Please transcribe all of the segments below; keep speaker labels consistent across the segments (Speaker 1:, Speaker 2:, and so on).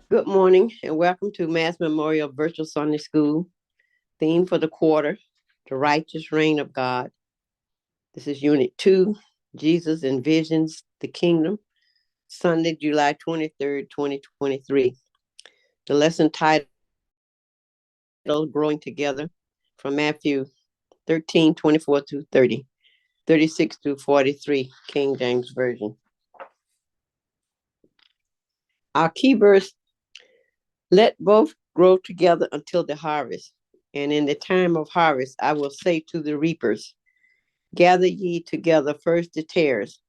Speaker 1: Good morning and welcome to Mass Memorial Virtual Sunday School. Theme for the quarter, the righteous reign of God. This is Unit 2, Jesus Envisions the Kingdom, Sunday, July 23rd, 2023. The lesson titled Growing Together from Matthew 13:24 through 30, 36 through 43, King James Version. Our key verse, let both grow together until the harvest. And in the time of harvest, I will say to the reapers, gather ye together first the tares,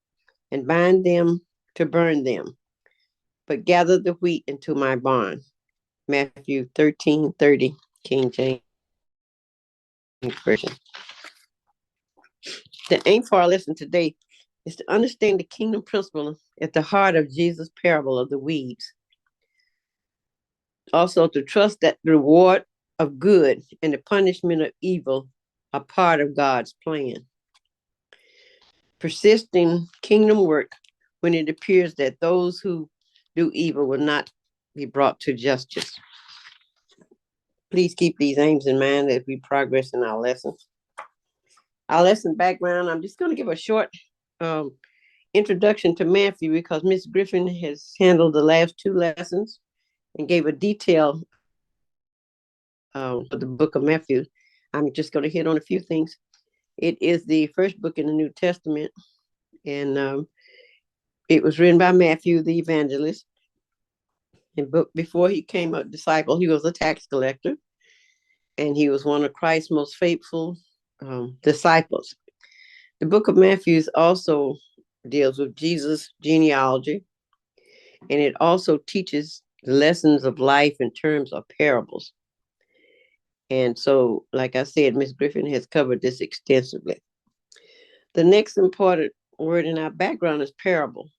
Speaker 1: and bind them to burn them, but gather the wheat into my barn. Matthew 13:30, King James Version. The aim for our lesson today is to understand the kingdom principle at the heart of Jesus' parable of the weeds. Also, to trust that the reward of good and the punishment of evil are part of God's plan. Persisting kingdom work when it appears that those who do evil will not be brought to justice. Please keep these aims in mind as we progress in our lessons. Our lesson background, I'm just going to give a short introduction to Matthew because Miss Griffin has handled the last two lessons and gave a detail for the book of Matthew. I'm just going to hit on a few things. It is the first book in the New Testament, and it was written by Matthew, the evangelist. And before he came a disciple, he was a tax collector, and he was one of Christ's most faithful disciples. The book of Matthew also deals with Jesus' genealogy, and it also teaches lessons of life in terms of parables. And so, like I said, Miss Griffin has covered this extensively. The next important word in our background is parable.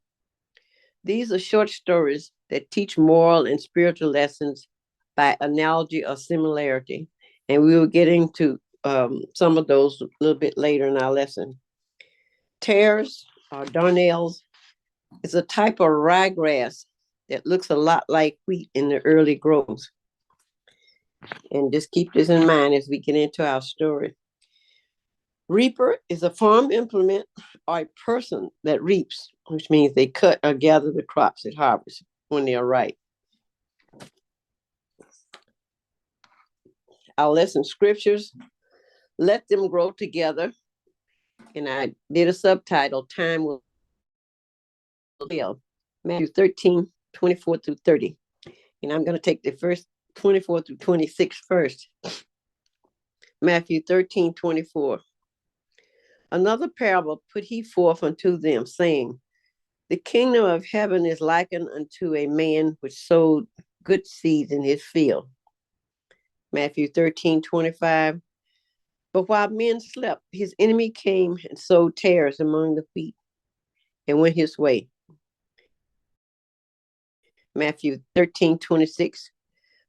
Speaker 1: These are short stories that teach moral and spiritual lessons by analogy or similarity. And we will get into some of those a little bit later in our lesson. Tares or darnels is a type of ryegrass that looks a lot like wheat in the early growth. And just keep this in mind as we get into our story. Reaper is a farm implement or a person that reaps, which means they cut or gather the crops at harvest when they are ripe. Our lesson scriptures, let them grow together. And I did a subtitle, Time Will Tell, Matthew 13:24 through 30. And I'm going to take the first 24 through 26 first. Matthew 13:24. Another parable put he forth unto them, saying, the kingdom of heaven is likened unto a man which sowed good seeds in his field. Matthew 13:25. But while men slept, his enemy came and sowed tares among the wheat and went his way. Matthew 13:26.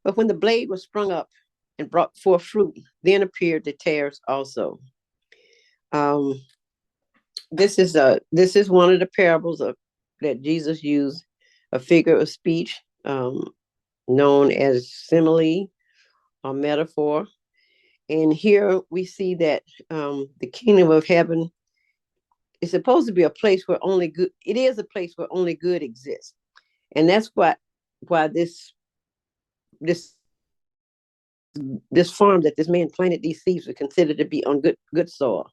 Speaker 1: But when the blade was sprung up and brought forth fruit, then appeared the tares also. This is one of the parables that Jesus used, a figure of speech known as simile or metaphor. And here we see that the kingdom of heaven is supposed to be a place where only good. It is a place where only good exists, and that's why this farm that this man planted these seeds was considered to be on good soil.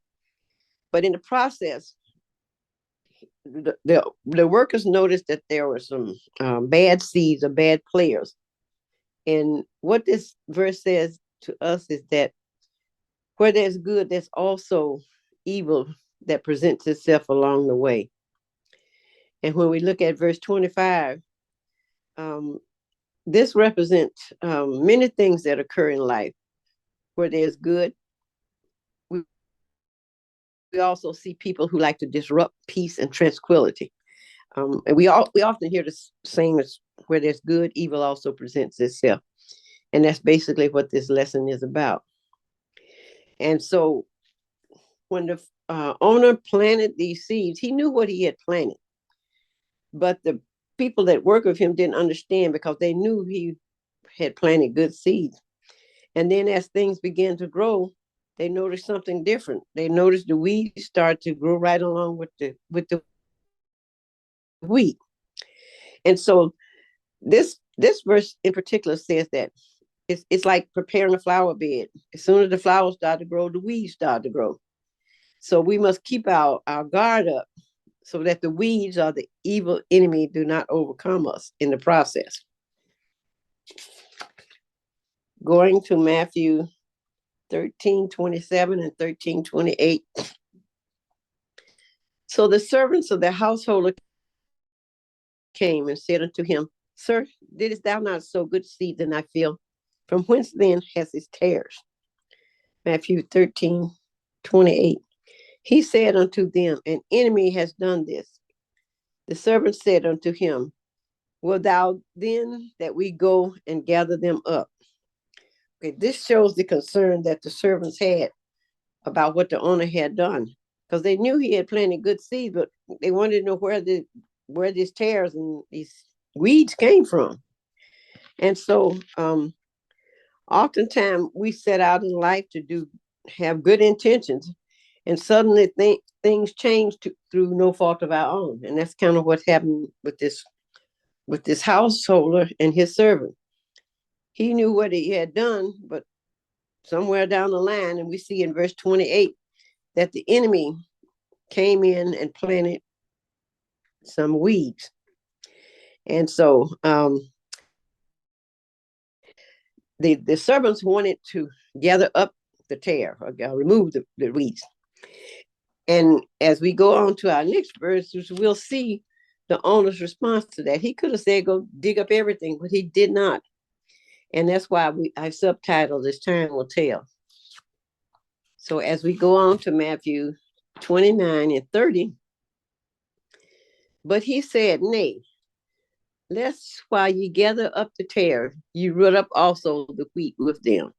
Speaker 1: But in the process, the workers noticed that there were some bad seeds or bad players. And what this verse says to us is that where there's good, there's also evil that presents itself along the way. And when we look at verse 25, this represents many things that occur in life. Where there's good, we also see people who like to disrupt peace and tranquility. And we often hear the saying, as where there's good, evil also presents itself. And that's basically what this lesson is about. And so when the owner planted these seeds, he knew what he had planted. But people that work with him didn't understand because they knew he had planted good seeds. And then as things began to grow, they noticed something different. They noticed the weeds start to grow right along with the wheat. And so this verse in particular says that it's like preparing a flower bed. As soon as the flowers start to grow, the weeds start to grow. So we must keep our guard up so that the weeds or the evil enemy do not overcome us in the process. Going to Matthew 13:27 and 13:28. So the servants of the householder came and said unto him, Sir, didst thou not sow good seed in thy field? From whence then has his tares? Matthew 13:28. He said unto them, An enemy has done this. The servant said unto him, Wilt thou then that we go and gather them up? Okay, this shows the concern that the servants had about what the owner had done, because they knew he had planted good seed, but they wanted to know where these tares and these weeds came from. And so oftentimes we set out in life to have good intentions, and suddenly things change through no fault of our own. And that's kind of what happened with this householder and his servant. He knew what he had done, but somewhere down the line, and we see in verse 28 that the enemy came in and planted some weeds. And so the servants wanted to gather up the tare or remove the weeds. And as we go on to our next verse, we'll see the owner's response to that. He could have said, go dig up everything, but he did not. And that's why I subtitled this Time Will Tell. So as we go on to Matthew 29 and 30, but he said, Nay, lest while ye gather up the tare, you root up also the wheat with them.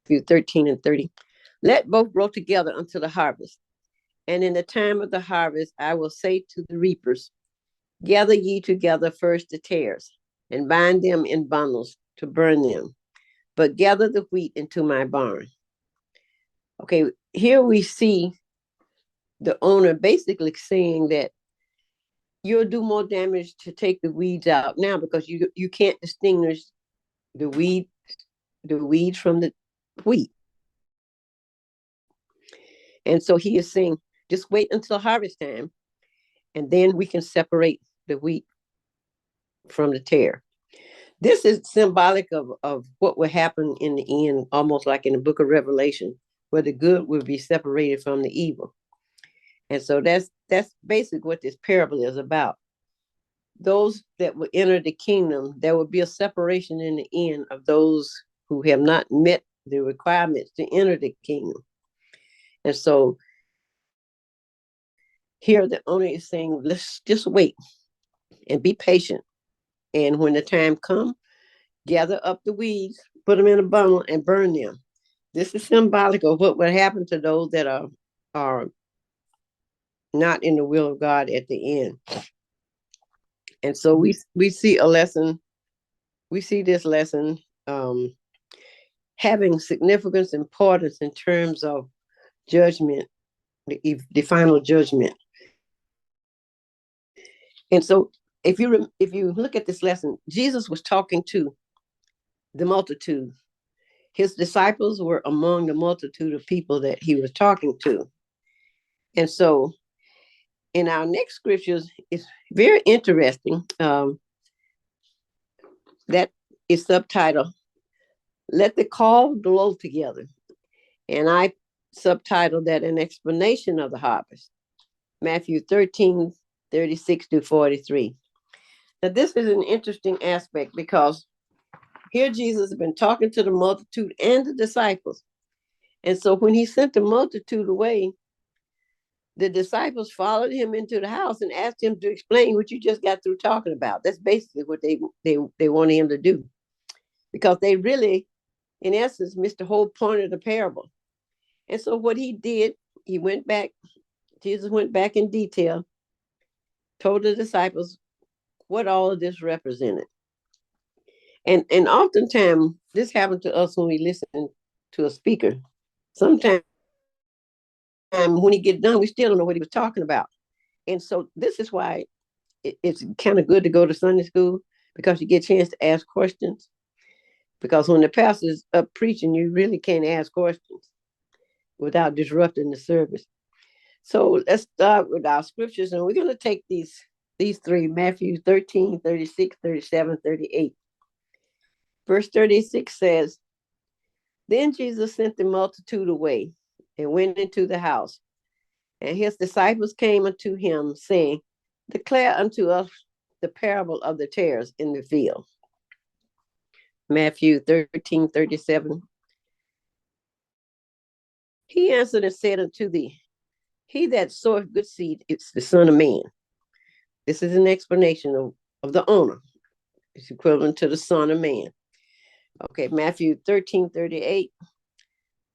Speaker 1: Matthew 13 and 30. Let both grow together until the harvest. And in the time of the harvest, I will say to the reapers, gather ye together first the tares, and bind them in bundles to burn them, but gather the wheat into my barn. Okay, here we see the owner basically saying that you'll do more damage to take the weeds out now because you can't distinguish the weeds from the wheat. And so he is saying, just wait until harvest time, and then we can separate the wheat from the tare. This is symbolic of what will happen in the end, almost like in the book of Revelation, where the good will be separated from the evil. And so that's basically what this parable is about. Those that will enter the kingdom, there will be a separation in the end of those who have not met the requirements to enter the kingdom. And so here the owner is saying, let's just wait and be patient. And when the time comes, gather up the weeds, put them in a bundle, and burn them. This is symbolic of what will happen to those that are not in the will of God at the end. And so we see a lesson. We see this lesson having significance, importance in terms of judgment, the final judgment. And so, if you look at this lesson, Jesus was talking to the multitude. His disciples were among the multitude of people that he was talking to. And so, in our next scriptures, it's very interesting. That is subtitled, Let the Called Glow Together. And I subtitled that An Explanation of the Harvest. Matthew 13:36-43. Now, this is an interesting aspect because here Jesus has been talking to the multitude and the disciples. And so when he sent the multitude away, the disciples followed him into the house and asked him to explain what you just got through talking about. That's basically what they wanted him to do, because they really, in essence, missed the whole point of the parable. And so what he did, Jesus went back in detail told the disciples what all of this represented. And oftentimes this happened to us when we listen to a speaker. Sometimes when he get done, we still don't know what he was talking about. And so this is why it's kind of good to go to Sunday school, because you get a chance to ask questions. Because when the pastor's up preaching, you really can't ask questions without disrupting the service. So let's start with our scriptures, and we're going to take these three: Matthew 13, 36, 37, 38. Verse 36 says, Then Jesus sent the multitude away and went into the house. And his disciples came unto him, saying, Declare unto us the parable of the tares in the field. Matthew 13, 37. He answered and said unto thee, He that soweth good seed is the Son of Man. This is an explanation of the owner. It's equivalent to the Son of Man. Okay, Matthew 13, 38.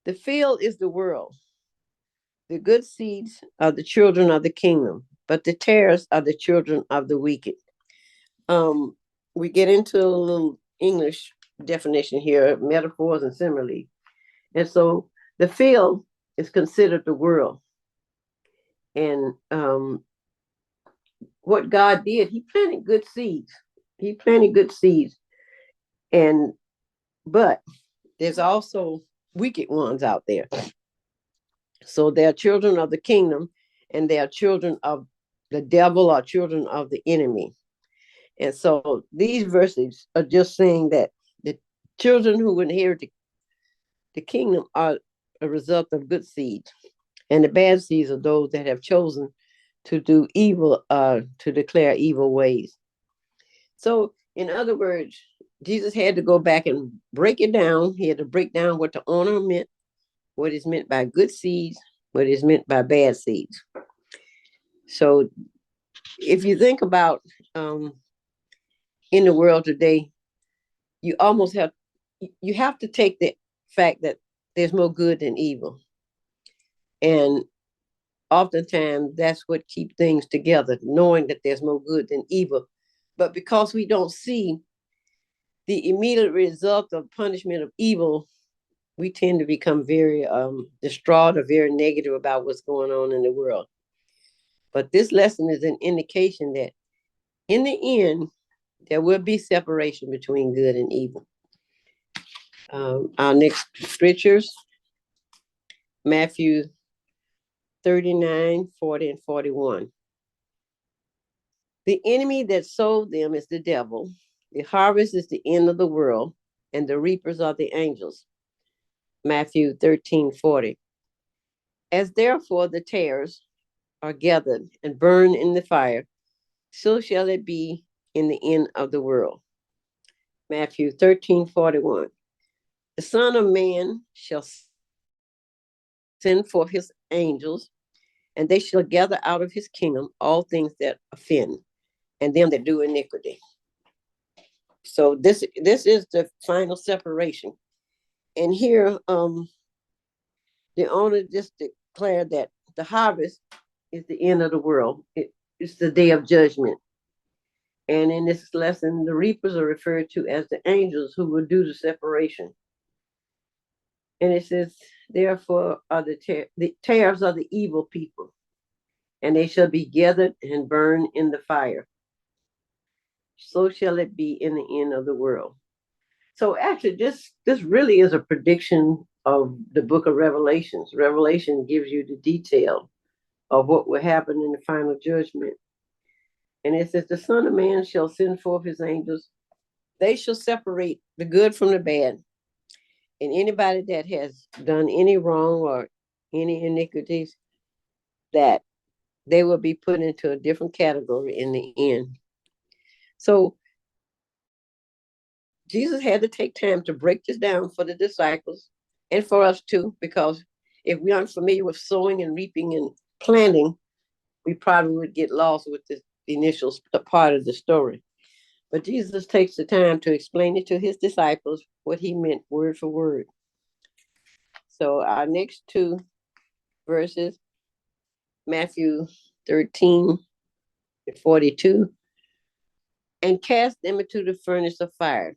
Speaker 1: The field is the world. The good seeds are the children of the kingdom, but the tares are the children of the wicked. We get into a little English definition here, metaphors and similes. And so the field is considered the world. And what God did, he planted good seeds. He planted good seeds. But there's also wicked ones out there. So they are children of the kingdom, and they are children of the devil, or children of the enemy. And so these verses are just saying that the children who inherit the kingdom are a result of good seeds, and the bad seeds are those that have chosen to do evil, to declare evil ways. So, in other words, Jesus had to go back and break it down. He had to break down what the honor meant, what is meant by good seeds, what is meant by bad seeds. So, if you think about in the world today, you almost have to take the fact that there's more good than evil, and oftentimes that's what keeps things together, knowing that there's more good than evil. But because we don't see the immediate result of punishment of evil, we tend to become very distraught or very negative about what's going on in the world. But this lesson is an indication that in the end, there will be separation between good and evil. Our next scriptures, Matthew 39, 40, and 41. The enemy that sowed them is the devil. The harvest is the end of the world, and the reapers are the angels. Matthew 13, 40. As therefore the tares are gathered and burned in the fire, so shall it be in the end of the world. Matthew 13, 41. The Son of Man shall send forth his angels, and they shall gather out of his kingdom all things that offend, and them that do iniquity. So this is the final separation. And here, the owner just declared that the harvest is the end of the world. It's the day of judgment. And in this lesson, the reapers are referred to as the angels who will do the separation. And it says, therefore are the tares are the evil people, and they shall be gathered and burned in the fire. So shall it be in the end of the world. So actually, this really is a prediction of the book of Revelations. Revelation gives you the detail of what will happen in the final judgment. And it says, the Son of Man shall send forth his angels. They shall separate the good from the bad. And anybody that has done any wrong or any iniquities, that they will be put into a different category in the end. So Jesus had to take time to break this down for the disciples and for us too, because if we aren't familiar with sowing and reaping and planting, we probably would get lost with the initial part of the story. But Jesus takes the time to explain it to his disciples, what he meant word for word. So our next two verses, Matthew 13, 42, and cast them into the furnace of fire.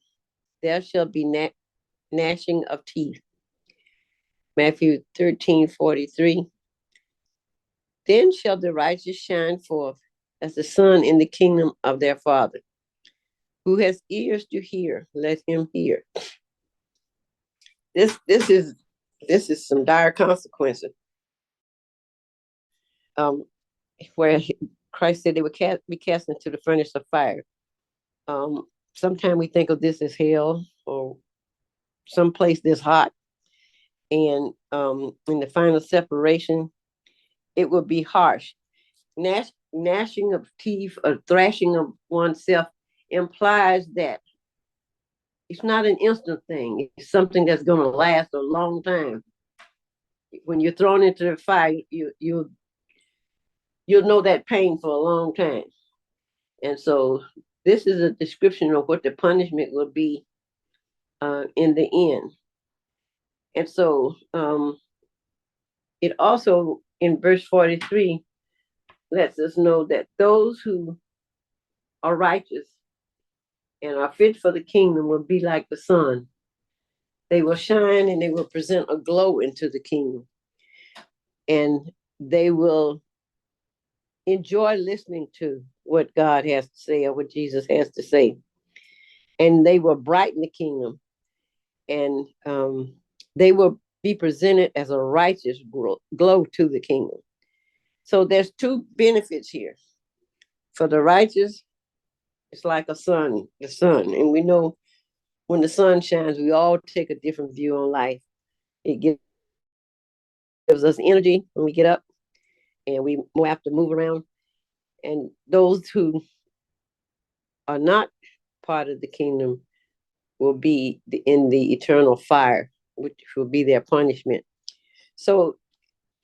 Speaker 1: There shall be gnashing of teeth. Matthew 13:43. Then shall the righteous shine forth as the sun in the kingdom of their Father. Who has ears to hear, let him hear. This is some dire consequences. Where Christ said they would be cast into the furnace of fire. Sometimes we think of this as hell or someplace that's hot, and in the final separation, it will be harsh. Gnashing of teeth or thrashing of oneself implies that it's not an instant thing. It's something that's going to last a long time. When you're thrown into the fire, you'll know that pain for a long time. And so this is a description of what the punishment will be in the end. And so it also, in verse 43, lets us know that those who are righteous and are fit for the kingdom will be like the sun. They will shine and they will present a glow into the kingdom. And they will enjoy listening to what God has to say or what Jesus has to say. And they will brighten the kingdom. And they will be presented as a righteous glow to the kingdom. So there's two benefits here. For the righteous, it's like the sun. And we know when the sun shines, we all take a different view on life. It gives us energy when we get up and we have to move around. And those who are not part of the kingdom will be in the eternal fire, which will be their punishment. So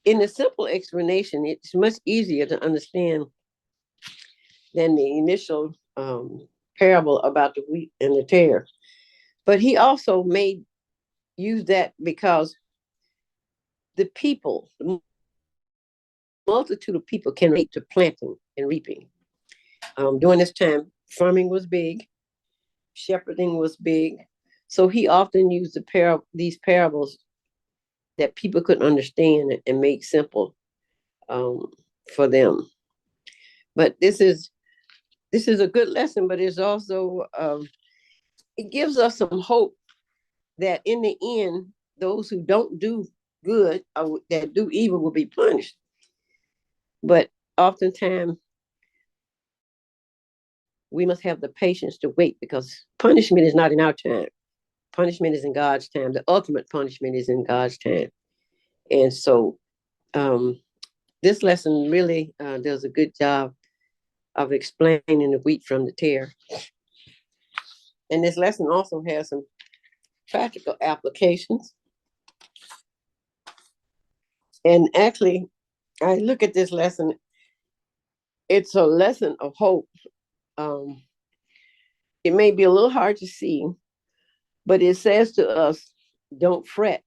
Speaker 1: in a simple explanation, it's much easier to understand than the initial parable about the wheat and the tare. But he also use that because the multitude of people can relate to planting and reaping. During this time, farming was big, shepherding was big. So he often used these parables that people could understand and make simple for them. But this is a good lesson, but it's also, it gives us some hope that in the end, those who don't do good or that do evil will be punished. But oftentimes, we must have the patience to wait because punishment is not in our time. Punishment is in God's time. The ultimate punishment is in God's time. And so this lesson really does a good job of explaining the wheat from the tare. And this lesson also has some practical applications. And actually, I look at this lesson, it's a lesson of hope. It may be a little hard to see, but it says to us, don't fret.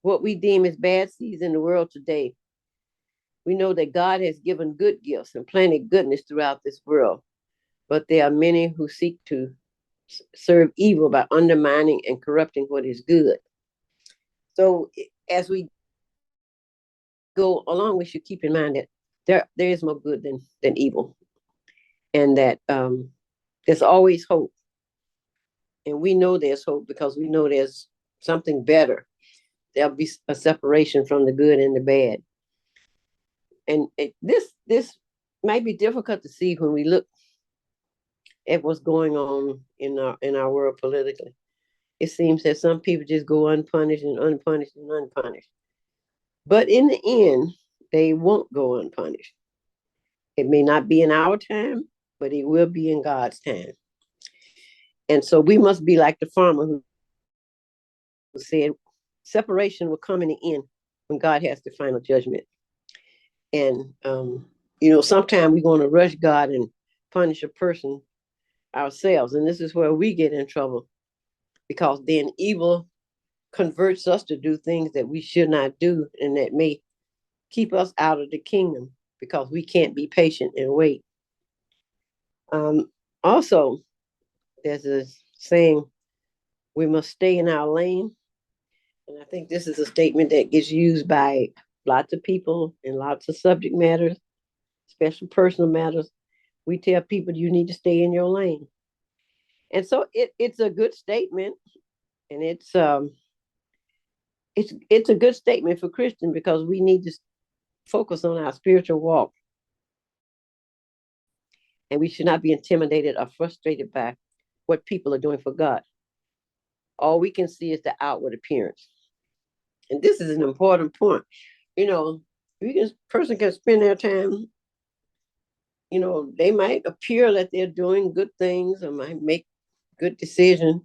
Speaker 1: What we deem as bad seeds in the world today, we know that God has given good gifts and planted goodness throughout this world. But there are many who seek to serve evil by undermining and corrupting what is good. So as we go along, we should keep in mind that there is more good than evil, and that there's always hope. And we know there's hope because we know there's something better. There'll be a separation from the good and the bad. And this might be difficult to see when we look at what's going on in our world politically. It seems that some people just go unpunished and unpunished and unpunished. But in the end, they won't go unpunished. It may not be in our time, but it will be in God's time. And so we must be like the farmer who said, separation will come in the end when God has the final judgment. And, sometimes we're going to rush God and punish a person ourselves. And this is where we get in trouble because then evil converts us to do things that we should not do and that may keep us out of the kingdom because we can't be patient and wait. Also, there's a saying, we must stay in our lane. And I think this is a statement that gets used by lots of people in lots of subject matters, especially personal matters. We tell people you need to stay in your lane. And so it's a good statement, and it's a good statement for Christians because we need to focus on our spiritual walk, and we should not be intimidated or frustrated by what people are doing for God. All we can see is the outward appearance. And this is an important point. You know, person can spend their time, they might appear that they're doing good things or might make good decisions,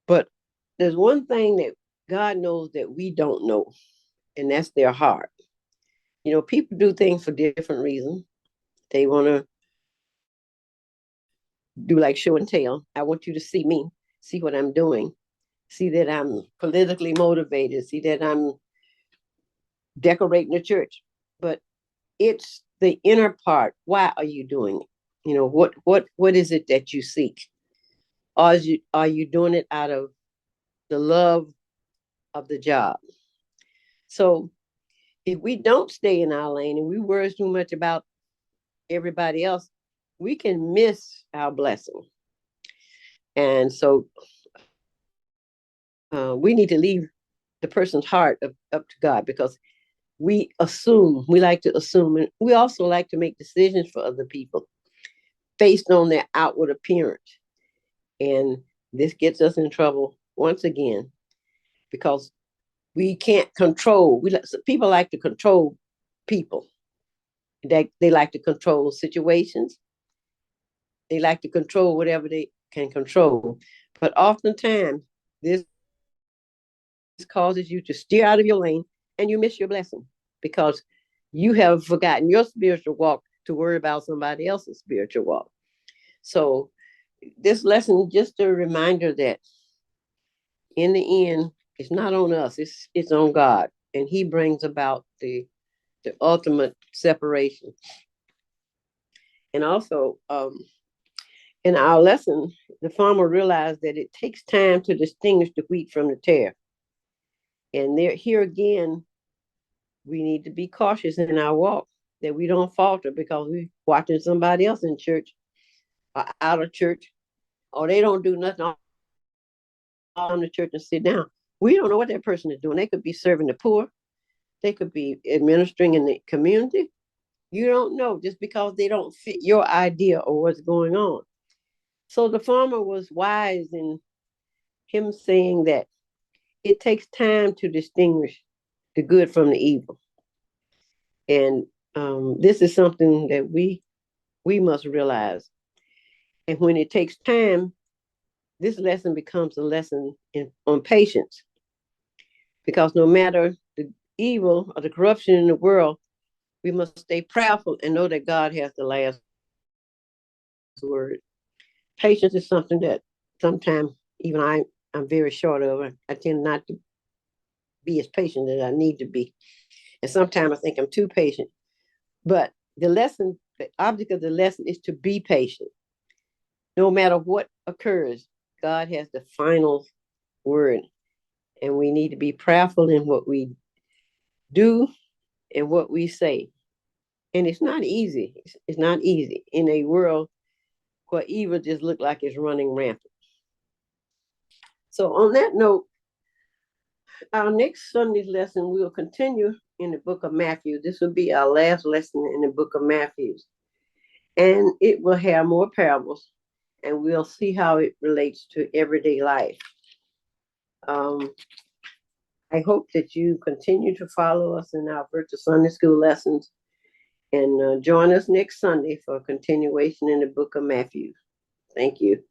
Speaker 1: but there's one thing that God knows that we don't know, and that's their heart. People do things for different reasons. They want to do like show and tell. I want you to see me, see what I'm doing, see that I'm politically motivated, see that I'm decorating the church. But it's the inner part. Why are you doing it? What is it that you seek? Are you doing it out of the love of the job? So if we don't stay in our lane and we worry too much about everybody else, we can miss our blessing. And so we need to leave the person's heart up to God, because we like to assume, and we also like to make decisions for other people based on their outward appearance. And this gets us in trouble once again, because we can't control. People like to control people. They like to control situations. They like to control whatever they can control. But oftentimes, this causes you to steer out of your lane and you miss your blessing, because you have forgotten your spiritual walk to worry about somebody else's spiritual walk. So this lesson is just a reminder that in the end, it's not on us, it's on God. And He brings about the ultimate separation. And also, in our lesson, the farmer realized that it takes time to distinguish the wheat from the tare. And here again, we need to be cautious in our walk, that we don't falter because we're watching somebody else in church or out of church, or they don't do nothing on the church and sit down. We don't know what that person is doing. They could be serving the poor. They could be administering in the community. You don't know, just because they don't fit your idea or what's going on. So the farmer was wise in him saying that it takes time to distinguish the good from the evil. And this is something that we must realize. And when it takes time, this lesson becomes a lesson on patience. Because no matter the evil or the corruption in the world, we must stay prayerful and know that God has the last word. Patience is something that sometimes even I'm very short of. I tend not to be as patient as I need to be. And sometimes I think I'm too patient. But the object of the lesson is to be patient. No matter what occurs, God has the final word. And we need to be prayerful in what we do and what we say. And it's not easy. It's not easy in a world where evil just looks like it's running rampant. So on that note, our next Sunday's lesson, we will continue in the book of Matthew. This will be our last lesson in the book of Matthew. And it will have more parables, and we'll see how it relates to everyday life. I hope that you continue to follow us in our virtual Sunday school lessons, and join us next Sunday for a continuation in the book of Matthew. Thank you.